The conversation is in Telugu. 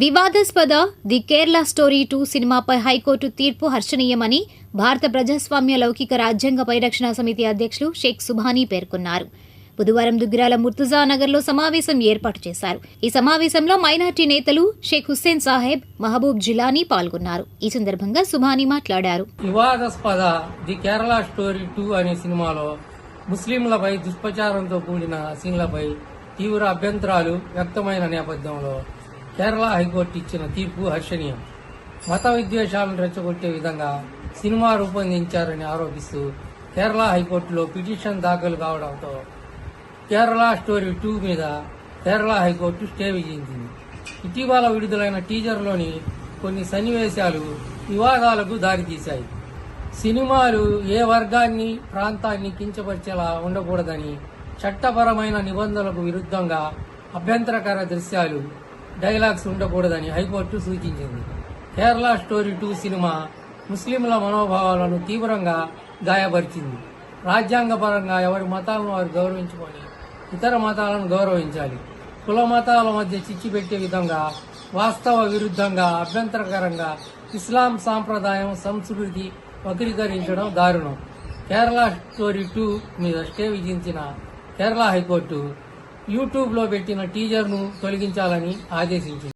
వివాదాస్పద ది కేరళ స్టోరీ 2 సినిమాపై హైకోర్టు తీర్పు హర్షణీయమని భారత ప్రజాస్వామ్య లౌకిక రాజ్యాంగ పరిరక్షణ సమితి అధ్యక్షులు షేక్ సుభానీ పేర్కొన్నారు. బుధవారం దుగ్గిరాల ముర్తుజా నగర్లో సమావేశం ఏర్పాటు చేశారు. ఈ సమావేశంలో మైనార్టీ నేతలు షేక్ హుస్సేన్ సాహెబ్, మహబూబ్ జిలానీ పాల్గొన్నారు. ఈ సందర్భంగా సుభానీ మాట్లాడారు. వివాదాస్పద ది కేరళ స్టోరీ 2 అనే సినిమాలో ముస్లింలపై దుష్ప్రచారంతో కూడిన సీన్లపై తీవ్ర అభ్యంతరాలు వ్యక్తమైన నేపథ్యంలో కేరళ హైకోర్టు ఇచ్చిన తీర్పు హర్షణీయం. మత విద్వేషాలను రెచ్చగొట్టే విధంగా సినిమా రూపొందించారని ఆరోపిస్తూ కేరళ హైకోర్టులో పిటిషన్ దాఖలు కావడంతో కేరళ స్టోరీ 2 మీద కేరళ హైకోర్టు స్టే విధించింది. ఇటీవల విడుదలైన టీజర్లోని కొన్ని సన్నివేశాలు వివాదాలకు దారితీశాయి. సినిమాలు ఏ వర్గాన్ని, ప్రాంతాన్ని కించపరిచేలా ఉండకూడదని, చట్టపరమైన నిబంధనలకు విరుద్ధంగా అభ్యంతరకర దృశ్యాలు, డైలాగ్స్ ఉండకూడదని హైకోర్టు సూచించింది. కేరళ స్టోరీ 2 సినిమా ముస్లింల మనోభావాలను తీవ్రంగా గాయపరిచింది. రాజ్యాంగపరంగా ఎవరి మతాలను వారు గౌరవించుకొని ఇతర మతాలను గౌరవించాలి. కుల మతాల మధ్య చిచ్చు పెట్టే విధంగా, వాస్తవ విరుద్ధంగా, అభ్యంతరకరంగా ఇస్లాం సాంప్రదాయం, సంస్కృతి వక్రీకరించడం దారుణం. కేరళ స్టోరీ 2 మీద స్టే విధించిన కేరళ హైకోర్టు యూట్యూబ్లో పెట్టిన టీజర్ను తొలగించాలని ఆదేశించింది.